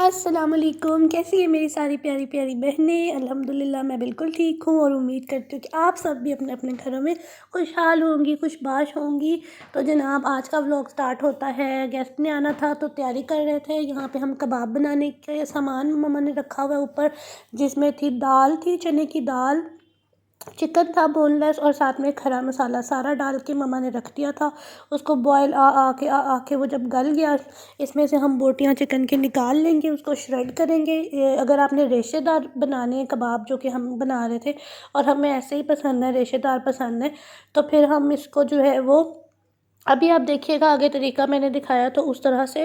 अस्सलाम वालेकुम। कैसी है मेरी सारी प्यारी प्यारी बहनें। अल्हम्दुलिल्लाह मैं बिल्कुल ठीक हूँ और उम्मीद करती हूँ कि आप सब भी अपने अपने घरों में खुशहाल होंगी, खुशबाश होंगी। तो जनाब आज का व्लॉग स्टार्ट होता है। गेस्ट ने आना था तो तैयारी कर रहे थे। यहाँ पे हम कबाब बनाने के सामान मम्मा ने रखा हुआ है ऊपर, जिसमें थी दाल, थी चने की दाल, चिकन था बोनलेस और साथ में खड़ा मसाला सारा डाल के मम्मा ने रख दिया था। उसको बॉयल आ के वो जब गल गया, इसमें से हम बोटियाँ चिकन के निकाल लेंगे, उसको श्रेड करेंगे। अगर आपने रेशेदार बनाने हैं कबाब, जो कि हम बना रहे थे और हमें ऐसे ही पसंद है, रेशेदार पसंद है, तो फिर हम इसको जो है वो अभी आप देखिएगा आगे तरीका मैंने दिखाया तो उस तरह से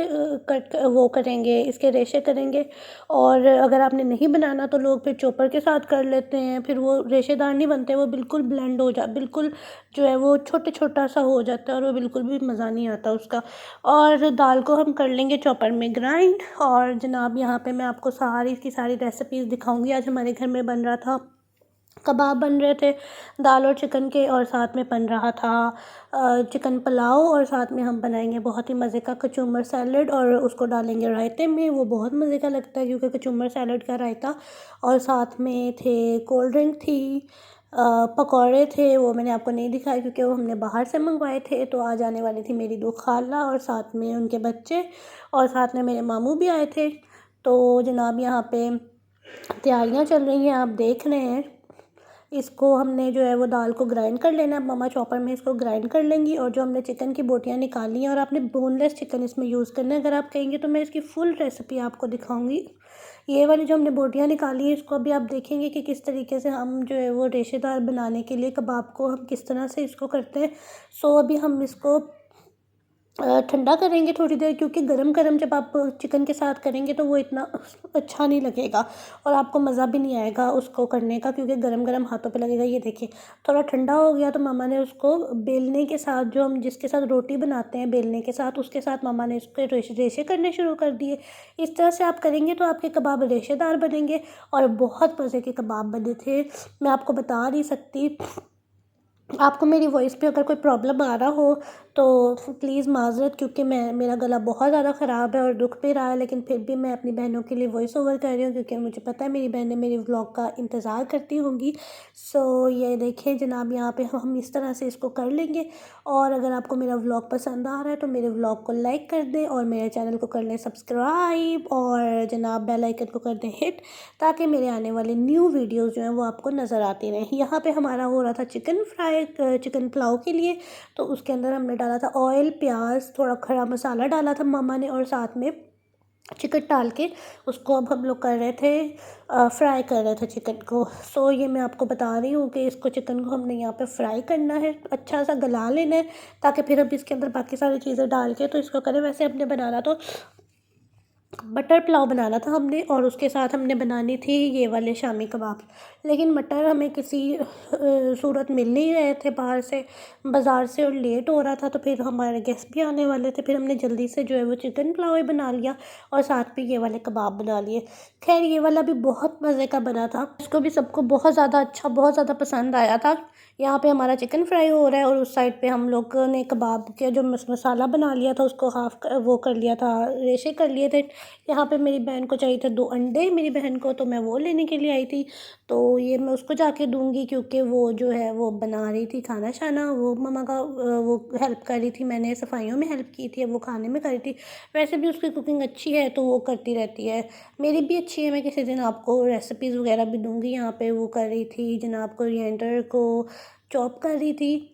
कट वो करेंगे, इसके रेशे करेंगे। और अगर आपने नहीं बनाना तो लोग फिर चॉपर के साथ कर लेते हैं, फिर वो रेशेदार नहीं बनते, वो बिल्कुल ब्लेंड हो जा बिल्कुल जो है वो छोटे छोटा सा हो जाता है और वो बिल्कुल भी मज़ा नहीं आता उसका। और दाल को हम कर लेंगे चॉपर में ग्राइंड। और जनाब यहाँ पे मैं आपको सारी की सारी रेसिपीज़ दिखाऊंगी। आज हमारे घर में बन रहा था, कबाब बन रहे थे दाल और चिकन के, और साथ में बन रहा था चिकन पुलाव, और साथ में हम बनाएंगे बहुत ही मज़े का कचूमर सैलड और उसको डालेंगे रायते में। वो बहुत मज़े का लगता है क्योंकि कचूमर सैलड का रायता। और साथ में थे कोल्ड ड्रिंक थी, पकौड़े थे, वो मैंने आपको नहीं दिखाए क्योंकि वो हमने बाहर से मंगवाए थे। तो आज आने वाली थी मेरी 2 खाला और साथ में उनके बच्चे, और साथ में मेरे मामू भी आए थे। तो जनाब यहाँ पे तैयारियां चल रही हैं, आप देख रहे हैं। इसको हमने जो है वो दाल को ग्राइंड कर लेना है, मम्मा चॉपर में इसको ग्राइंड कर लेंगी। और जो हमने चिकन की बोटियाँ निकाली हैं, और आपने बोनलेस चिकन इसमें यूज़ करना है। अगर आप कहेंगे तो मैं इसकी फुल रेसिपी आपको दिखाऊंगी। ये वाली जो हमने बोटियाँ निकाली हैं, इसको अभी आप देखेंगे कि किस तरीके से हम जो है वो रेशेदार बनाने के लिए कबाब को हम किस तरह से इसको करते हैं। सो अभी हम इसको ठंडा करेंगे थोड़ी देर, क्योंकि गरम गरम जब आप चिकन के साथ करेंगे तो वो इतना अच्छा नहीं लगेगा और आपको मज़ा भी नहीं आएगा उसको करने का, क्योंकि गरम गरम हाथों पे लगेगा। ये देखिए थोड़ा ठंडा हो गया तो मामा ने उसको बेलने के साथ, जो हम जिसके साथ रोटी बनाते हैं बेलने के साथ, उसके साथ मामा ने उसके रेशे रेशे करने शुरू कर दिए। इस तरह से आप करेंगे तो आपके कबाब रेशेदार बनेंगे और बहुत मज़े के कबाब बने थे। मैं आपको बता नहीं सकती। आपको मेरी वॉइस पे अगर कोई प्रॉब्लम आ रहा हो तो प्लीज़ माज़रत, क्योंकि मेरा गला बहुत ज़्यादा ख़राब है और दुख भी रहा है, लेकिन फिर भी मैं अपनी बहनों के लिए वॉइस ओवर कर रही हूँ क्योंकि मुझे पता है मेरी बहनें मेरे व्लॉग का इंतज़ार करती होंगी। सो ये देखें जनाब, यहाँ पे हम इस तरह से इसको कर लेंगे। और अगर आपको मेरा व्लॉग पसंद आ रहा है तो मेरे व्लॉग को लाइक कर दें और मेरे चैनल को कर लें सब्सक्राइब, और जनाब बेल आइकन को कर दें हिट, ताकि मेरे आने वाले न्यू वीडियोज़ जो हैं वो आपको नज़र आती रहें। यहाँ पे हमारा हो रहा था चिकन फ्राई चिकन पुलाव के लिए, तो उसके अंदर हमने डाला था ऑयल, प्याज, थोड़ा खड़ा मसाला डाला था मामा ने, और साथ में चिकन डाल के उसको अब हम लोग कर रहे थे फ्राई कर रहे थे चिकन को। सो ये मैं आपको बता रही हूँ कि इसको चिकन को हमने यहाँ पे फ्राई करना है, अच्छा सा गला लेना है, ताकि फिर हम इसके अंदर बाकी सारी चीज़ें डाल के तो इसको करें। वैसे हमने बनाना तो मटर पुलाव बनाना था हमने, और उसके साथ हमने बनानी थी ये वाले शामी कबाब, लेकिन मटर हमें किसी सूरत मिल नहीं रहे थे बाहर से, बाज़ार से, और लेट हो रहा था। तो फिर हमारे गेस्ट भी आने वाले थे, फिर हमने जल्दी से जो है वो चिकन पुलाव ही बना लिया और साथ में ये वाले कबाब बना लिए। खैर ये वाला भी बहुत मज़े का बना था, इसको भी सबको बहुत ज़्यादा अच्छा, बहुत ज़्यादा पसंद आया था। यहाँ पे हमारा चिकन फ्राई हो रहा है और उस साइड पे हम लोग ने कबाब के जो मसाला बना लिया था उसको वो कर लिया था, रेशे कर लिए थे। यहाँ पे मेरी बहन को चाहिए थे 2 अंडे मेरी बहन को, तो मैं वो लेने के लिए आई थी। तो ये मैं उसको जाके दूंगी क्योंकि वो जो है वो बना रही थी खाना शाना, वो मम्मा का वो हेल्प कर रही थी, मैंने सफाइयों में हेल्प की थी, वो खाने में कर रही थी। वैसे भी उसकी कुकिंग अच्छी है तो वो करती रहती है, मेरी भी अच्छी है। मैं किसी दिन आपको रेसिपीज़ वगैरह भी दूंगी। यहाँ पे वो कर रही थी जनाब कोरिएंडर को चॉप कर रही थी,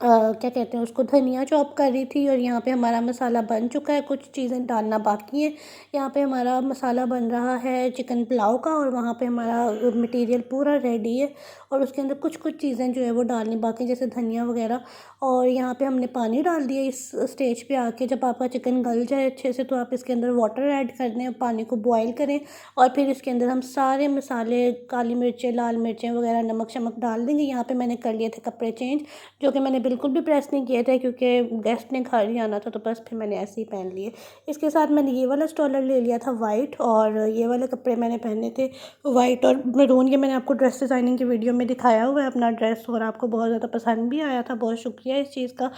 क्या कहते हैं उसको, धनिया चॉप कर रही थी। और यहाँ पे हमारा मसाला बन चुका है, कुछ चीज़ें डालना बाकी है। यहाँ पे हमारा मसाला बन रहा है चिकन पुलाव का, और वहाँ पे हमारा मटेरियल पूरा रेडी है और उसके अंदर कुछ कुछ चीज़ें जो है वो डालनी बाकी, जैसे धनिया वगैरह। और यहाँ पे हमने पानी डाल दिया इस स्टेज पे आके। जब आपका चिकन गल जाए अच्छे से तो आप इसके अंदर वाटर ऐड कर दें, पानी को बॉयल करें, और फिर इसके अंदर हम सारे मसाले, काली मिर्चें, लाल मिर्चें वगैरह, नमक शमक डाल देंगे। यहाँ पे मैंने कर लिए थे कपड़े चेंज, जो कि मैंने बिल्कुल भी प्रेस नहीं किए थे क्योंकि गेस्ट ने घर ही आना था, तो बस फिर मैंने ऐसे ही पहन लिए। इसके साथ मैंने ये वाला स्टॉलर ले लिया था वाइट, और ये वाले कपड़े मैंने पहने थे वाइट और मैरून। ये मैंने आपको ड्रेस डिज़ाइनिंग की वीडियो में दिखाया हुआ है अपना ड्रेस, और आपको बहुत ज़्यादा पसंद भी आया था, बहुत शुक्रिया इस चीज़ का।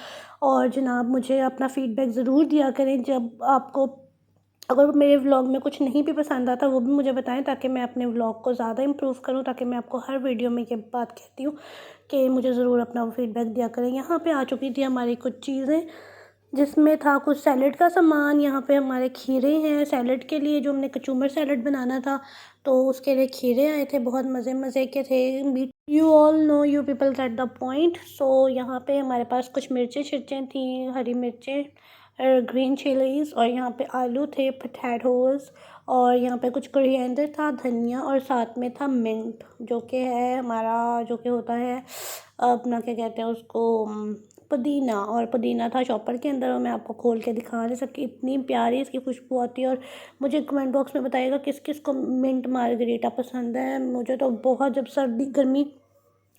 और जनाब मुझे अपना फ़ीडबैक ज़रूर दिया करें जब आपको अगर मेरे व्लॉग में कुछ नहीं भी पसंद आता वो भी मुझे बताएं, ताकि मैं अपने व्लॉग को ज़्यादा इम्प्रूव करूँ, ताकि मैं आपको हर वीडियो में ये बात कहती हूँ कि मुझे ज़रूर अपना फीडबैक दिया करें। यहाँ पे आ चुकी थी हमारी कुछ चीज़ें, जिसमें था कुछ सैलेड का सामान। यहाँ पे हमारे खीरे हैं सैलेड के लिए, जो हमने कचूमर सैलेड बनाना था तो उसके लिए खीरे आए थे, बहुत मज़े मज़े के थे। Meet you all no, you people get the point. So यहाँ पे हमारे पास कुछ मिर्चें शिर्चें थी, हरी मिर्चें, ग्रीन चिलीज़, और यहाँ पे आलू थे, पोटैटोज़, और यहाँ पे कुछ कोरिएंडर था, धनिया, और साथ में था मिंट, जो कि है हमारा, जो कि होता है अपना, क्या कहते हैं उसको, पुदीना। और पुदीना था चॉपर के अंदर, और मैं आपको खोल के दिखा नहीं सकती, इतनी प्यारी इसकी खुशबू आती है। और मुझे कमेंट बॉक्स में बताइएगा किस किस को मिंट मार्गरीटा पसंद है। मुझे तो बहुत, जब सर्दी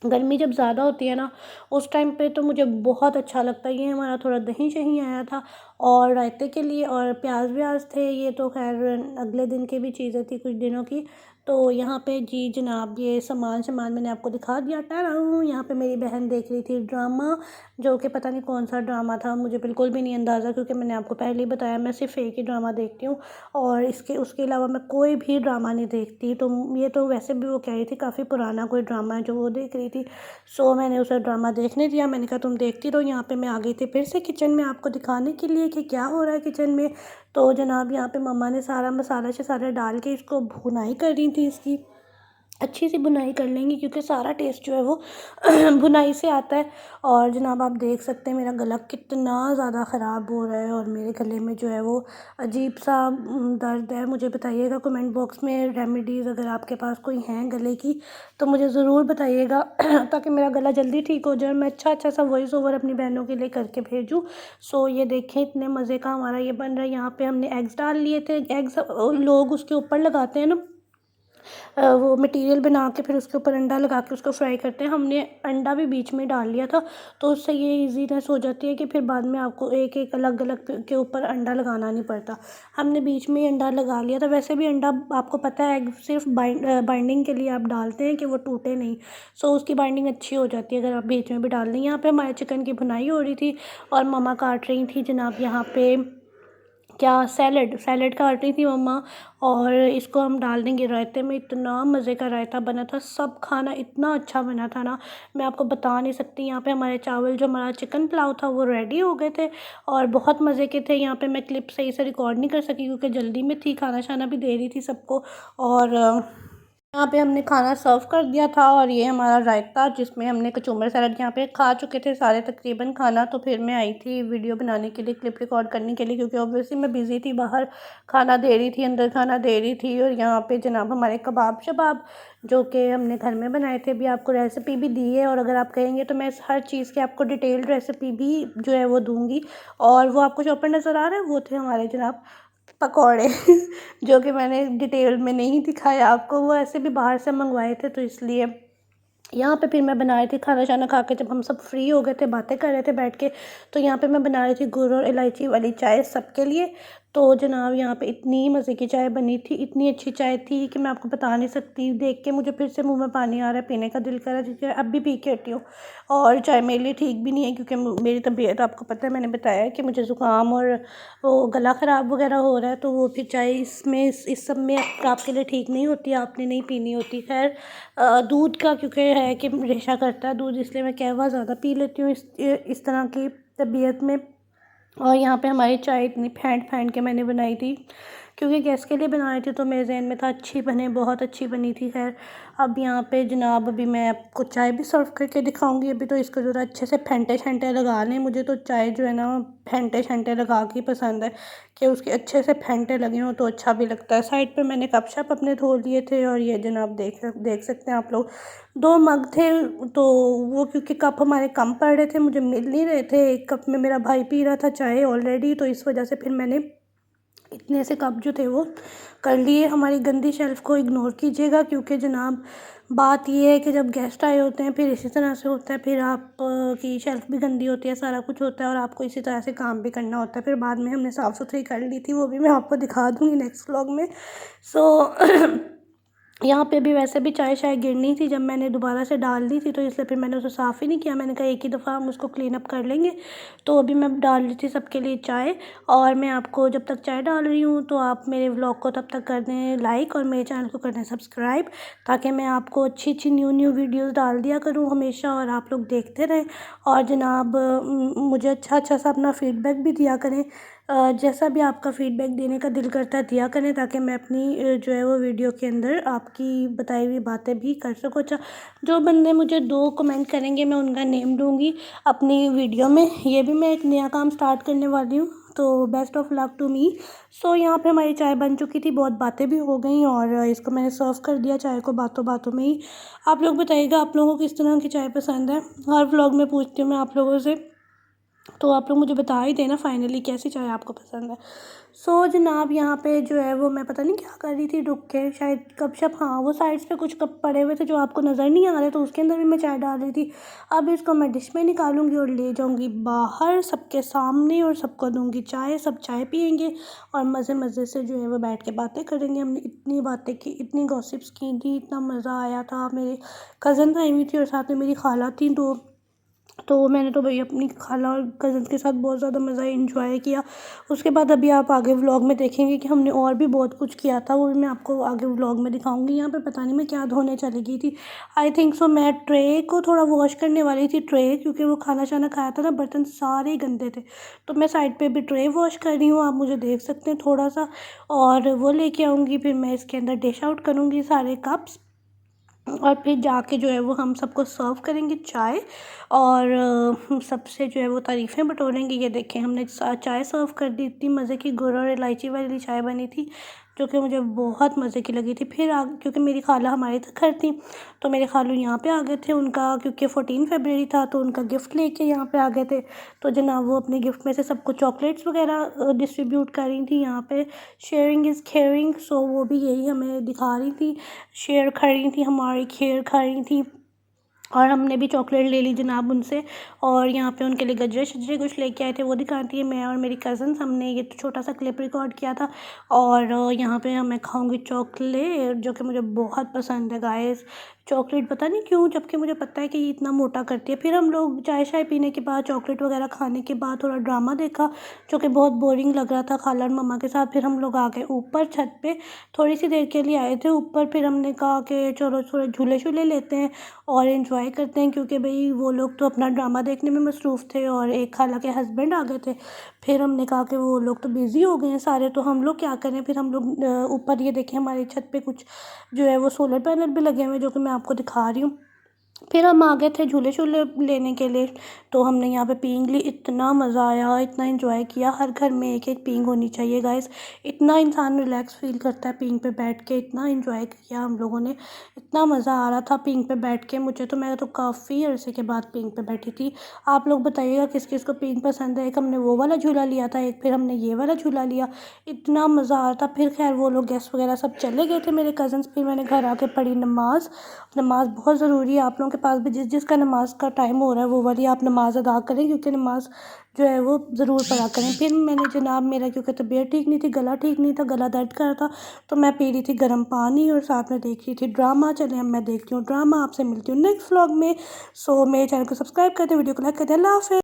गर्मी जब ज़्यादा होती है ना, उस टाइम पे तो मुझे बहुत अच्छा लगता है। ये हमारा थोड़ा दही शही आया था, और रायते के लिए, और प्याज व्याज थे। ये तो खैर अगले दिन की भी चीज़ें थी, कुछ दिनों की। तो यहाँ पे जी जनाब ये सामान मैंने आपको दिखा दिया। टाराऊं, यहाँ पे मेरी बहन देख रही थी ड्रामा, जो कि पता नहीं कौन सा ड्रामा था, मुझे बिल्कुल भी नहीं अंदाज़ा, क्योंकि मैंने आपको पहले ही बताया मैं सिर्फ एक ही ड्रामा देखती हूँ, और उसके अलावा मैं कोई भी ड्रामा नहीं देखती। तो ये तो वैसे भी वो कह रही थी काफ़ी पुराना कोई ड्रामा है जो वो देख रही थी। सो मैंने उसे ड्रामा देखने दिया, मैंने कहा तुम देखती रहो। यहाँ पे मैं आ गई थी फिर से किचन में आपको दिखाने के लिए कि क्या हो रहा है किचन में। तो जनाब यहाँ पे मम्मा ने सारा मसाला शसाला डाल के इसको भुनाई कर रही थी, इसकी अच्छी सी बुनाई कर लेंगी, क्योंकि सारा टेस्ट जो है वो बुनाई से आता है। और जनाब आप देख सकते हैं मेरा गला कितना ज़्यादा ख़राब हो रहा है, और मेरे गले में जो है वो अजीब सा दर्द है। मुझे बताइएगा कमेंट बॉक्स में रेमेडीज़ अगर आपके पास कोई हैं गले की, तो मुझे ज़रूर बताइएगा ताकि मेरा गला जल्दी ठीक हो जाए, मैं अच्छा सा वॉइस ओवर अपनी बहनों के लिए करके भेजूँ। सो ये देखें इतने मज़े का हमारा ये बन रहा है। यहाँ पे हमने एग्स डाल लिए थे। एग्स लोग उसके ऊपर लगाते हैं ना, वो मटेरियल बना के फिर उसके ऊपर अंडा लगा के उसको फ्राई करते हैं। हमने अंडा भी बीच में डाल लिया था, तो उससे ये ईजीनेस हो जाती है कि फिर बाद में आपको एक एक अलग अलग के ऊपर अंडा लगाना नहीं पड़ता। हमने बीच में ही अंडा लगा लिया था। वैसे भी अंडा आपको पता है एग सिर्फ बाइंडिंग के लिए आप डालते हैं कि वो टूटे नहीं। सो उसकी बाइंडिंग अच्छी हो जाती है अगर आप बीच में भी डाल दें। यहाँ पे हमारे चिकन की भुनाई हो रही थी, और मम्मा काट रही थी जनाब यहाँ पे क्या, सैलेड सैलेड काट रही थी मम्मा। और इसको हम डाल देंगे रायते में। इतना मज़े का रायता बना था, सब खाना इतना अच्छा बना था ना, मैं आपको बता नहीं सकती। यहाँ पे हमारे चावल, जो हमारा चिकन पुलाव था वो रेडी हो गए थे, और बहुत मज़े के थे। यहाँ पे मैं क्लिप सही से रिकॉर्ड नहीं कर सकी क्योंकि जल्दी में थी, खाना शाना भी दे रही थी सबको। और यहाँ पे हमने खाना सर्व कर दिया था, और ये हमारा रायता, जिसमें हमने कचूमर सैलड यहाँ पे खा चुके थे सारे तकरीबन खाना। तो फिर मैं आई थी वीडियो बनाने के लिए, क्लिप रिकॉर्ड करने के लिए, क्योंकि ऑब्वियसली मैं बिज़ी थी, बाहर खाना दे रही थी, अंदर खाना दे रही थी। और यहाँ पे जनाब हमारे कबाब शबाब, जो कि हमने घर में बनाए थे, भी आपको रेसिपी भी दी है, और अगर आप कहेंगे तो मैं हर चीज़ की आपको डिटेल्ड रेसिपी भी जो है वो दूँगी। और वो आपको चॉपर नज़र आ रहा है, वो थे हमारे जनाब पकौड़े जो कि मैंने डिटेल में नहीं दिखाया आपको, वो ऐसे भी बाहर से मंगवाए थे, तो इसलिए यहाँ पे फिर मैं बना रही थी खाना शाना खा के। जब हम सब फ्री हो गए थे, बातें कर रहे थे बैठ के, तो यहाँ पे मैं बना रही थी गुड़ और इलायची वाली चाय सबके लिए। तो जनाब यहाँ पे इतनी मज़े की चाय बनी थी, इतनी अच्छी चाय थी कि मैं आपको बता नहीं सकती। देख के मुझे फिर से मुंह में पानी आ रहा है, पीने का दिल कर रहा है, क्योंकि अब भी पी के हटी हूँ। और चाय मेरे लिए ठीक भी नहीं है, क्योंकि मेरी तबीयत आपको पता है, मैंने बताया कि मुझे ज़ुकाम और वो गला ख़राब वगैरह हो रहा है, तो वो फिर चाय इसमें इस सब में आपके लिए ठीक नहीं होती, आपने नहीं पीनी होती। खैर दूध का क्योंकि है कि रेशा करता है दूध, इसलिए मैं कहवा ज़्यादा पी लेती हूँ इस तरह की तबीयत में। और यहाँ पे हमारी चाय इतनी फेंट फेंट के मैंने बनाई थी, क्योंकि गैस के लिए बनाई थी, तो मेरे जहन में था अच्छी बने, बहुत अच्छी बनी थी। खैर अब यहाँ पे जनाब अभी मैं आपको चाय भी सर्व करके दिखाऊंगी। अभी तो इसको ज़रा अच्छे से फेंटे छेंटे लगा लें। मुझे तो चाय जो है ना फेंटे छेंटे लगा के पसंद है, कि उसके अच्छे से फेंटे लगे हों तो अच्छा भी लगता है। साइड पे मैंने कप शप अपने धो लिए थे, और ये जनाब देख सकते हैं आप लोग, 2 मग थे। तो वो क्योंकि कप हमारे कम पड़ रहे थे, मुझे मिल नहीं रहे थे, एक कप में मेरा भाई पी रहा था चाय ऑलरेडी, तो इस वजह से फिर मैंने इतने से कप जो थे वो कर लिए। हमारी गंदी शेल्फ़ को इग्नोर कीजिएगा, क्योंकि जनाब बात ये है कि जब गेस्ट आए होते हैं फिर इसी तरह से होता है, फिर आप की शेल्फ़ भी गंदी होती है, सारा कुछ होता है, और आपको इसी तरह से काम भी करना होता है। फिर बाद में हमने साफ़ सुथरी कर ली थी, वो भी मैं आपको दिखा दूँगी नेक्स्ट व्लॉग में। सो यहाँ पे भी वैसे भी चाय शायद गिरनी थी जब मैंने दोबारा से डाल दी थी, तो इसलिए फिर मैंने उसे साफ़ ही नहीं किया। मैंने कहा एक ही दफ़ा हम उसको क्लीन अप कर लेंगे। तो अभी मैं डाल रही थी सबके लिए चाय, और मैं आपको जब तक चाय डाल रही हूँ तो आप मेरे व्लॉग को तब तक कर दें लाइक और मेरे चैनल को कर दें सब्सक्राइब, ताकि मैं आपको अच्छी अच्छी न्यू वीडियोज़ डाल दिया करूँ हमेशा और आप लोग देखते रहें। और जनाब मुझे अच्छा सा अपना फ़ीडबैक भी दिया करें। जैसा भी आपका फ़ीडबैक देने का दिल करता है दिया करें, ताकि मैं अपनी जो है वो वीडियो के अंदर आपकी बताई हुई बातें भी कर सकूँ। अच्छा, जो बंदे मुझे 2 कमेंट करेंगे मैं उनका नेम दूँगी अपनी वीडियो में। ये भी मैं एक नया काम स्टार्ट करने वाली हूँ, तो best of luck to me. So यहाँ पे हमारी चाय बन चुकी थी, बहुत बातें भी हो गई और इसको मैंने सर्व कर दिया चाय को बातों बातों में ही। आप लोग बताइएगा आप लोगों को किस तरह की चाय पसंद है। हर व्लॉग में पूछती हूँ मैं आप लोगों से, तो आप लोग मुझे बता ही देना फाइनली कैसी चाय आपको पसंद है। सो जनाब यहाँ पे जो है वो मैं पता नहीं क्या कर रही थी रुक के, शायद गपशप, हाँ वो साइड्स पे कुछ कप पड़े हुए थे जो आपको नज़र नहीं आ रहे, तो उसके अंदर भी मैं चाय डाल रही थी। अब इसको मैं डिश में निकालूंगी और ले जाऊंगी बाहर सबके सामने और सबको दूंगी चाय, सब चाय पियेंगे और मज़े मज़े से जो है वो बैठ के बातें करेंगे। हमने इतनी बातें की, इतनी गॉसिप्स की थी, इतना मज़ा आया था। मेरे कज़न आई हुई थी और साथ में मेरी खाला थी, तो मैंने तो भाई अपनी खाला और कज़न के साथ बहुत ज़्यादा मज़ा एंजॉय किया। उसके बाद अभी आप आगे व्लॉग में देखेंगे कि हमने और भी बहुत कुछ किया था, वो भी मैं आपको आगे व्लॉग में दिखाऊंगी। यहाँ पे पता नहीं मैं क्या धोने चली गई थी, आई थिंक सो मैं ट्रे को थोड़ा वॉश करने वाली थी, ट्रे क्योंकि वो खाना शाना खाया था ना, बर्तन सारे गंदे थे। तो मैं साइड पे भी ट्रे वॉश कर रही हूँ, आप मुझे देख सकते हैं थोड़ा सा, और वो लेके आऊँगी। फिर मैं इसके अंदर डिश आउट करूँगी सारे कप्स, और फिर जाके जो है वो हम सबको सर्व करेंगे चाय, और सबसे जो है वो तारीफ़ें बटोरेंगे। ये देखें हमने चाय सर्व कर दी, इतनी मज़े की गुड़ और इलायची वाली चाय बनी थी जो कि मुझे बहुत मज़े की लगी थी। फिर क्योंकि मेरी खाला हमारे घर थी, तो मेरे खालू यहाँ पे आ गए थे, उनका क्योंकि 14 फरवरी था तो उनका गिफ्ट लेके यहाँ पे आ गए थे। तो जनाब वो अपने गिफ्ट में से सबको चॉकलेट्स वगैरह डिस्ट्रीब्यूट कर रही थी यहाँ पे। शेयरिंग इज़ केयरिंग, सो वो भी यही हमें दिखा रही थी, शेयर कर रही थी, हमारी खैर खा रही थी, और हमने भी चॉकलेट ले ली जनाब उनसे। और यहाँ पे उनके लिए गजरे शजरे कुछ लेके आए थे, वो दिखाती है। मैं और मेरी कज़न्स हमने ये छोटा सा क्लिप रिकॉर्ड किया था। और यहाँ पे मैं खाऊंगी चॉकलेट जो कि मुझे बहुत पसंद है गाइस। चॉकलेट पता नहीं क्यों, जबकि मुझे पता है कि ये इतना मोटा करती है। फिर हम लोग चाय शाय पीने के बाद, चॉकलेट वगैरह खाने के बाद थोड़ा ड्रामा देखा जो कि बहुत बोरिंग लग रहा था खाला और मम्मा के साथ। फिर हम लोग आ गए ऊपर छत पे, थोड़ी सी देर के लिए आए थे ऊपर। फिर हमने कहा कि चलो थोड़े झूले शूले लेते हैं और एंजॉय करते हैं, क्योंकि भाई वो लोग तो अपना ड्रामा देखने में मसरूफ़ थे और एक खाला के हस्बैंड आ गए थे। फिर हमने कहा कि वो लोग तो बिज़ी हो गए हैं सारे, तो हम लोग क्या करें। फिर हम लोग ऊपर ये देखें हमारी छत पे कुछ जो है वो सोलर पैनल भी लगे हुए हैं जो कि मैं आपको दिखा रही हूँ। फिर हम आ गए थे झूले शूले लेने के लिए, तो हमने यहाँ पे पींग ली, इतना मज़ा आया, इतना एंजॉय किया। हर घर में एक एक पींग होनी चाहिए गाइस, इतना इंसान रिलैक्स फील करता है पींग पे बैठ के। इतना एंजॉय किया हम लोगों ने, इतना मज़ा आ रहा था पींग पे बैठ के मुझे तो। मैं तो काफ़ी अरसे के बाद पींग पे बैठी थी। आप लोग बताइएगा किस किस को पींग पसंद है। एक हमने वो वाला झूला लिया था, एक फिर हमने ये वाला झूला लिया, इतना मज़ा आ रहा था। फिर खैर वो लोग गेस्ट वगैरह सब चले गए थे मेरे कज़न्स। फिर मैंने घर आके पढ़ी नमाज़। नमाज़ बहुत ज़रूरी है, आप लोगों के पास भी जिसका नमाज़ का टाइम हो रहा है वो वाली आप नमाज़ अदा करें, क्योंकि नमाज़ जो है वो ज़रूर पढ़ा करें। फिर मैंने जनाब, मेरा क्योंकि तबीयत ठीक नहीं थी, गला ठीक नहीं था, गला दर्द कर रहा था, तो मैं पी रही थी गर्म पानी और साथ में देख रही थी ड्रामा। चले अब मैं देखती हूँ ड्रामा, आपसे मिलती हूँ नेक्स्ट व्लॉग में। सो मेरे चैनल को सब्सक्राइब कर दें, वीडियो को लाइक कर दें। अल्लाह हाफ़िज़।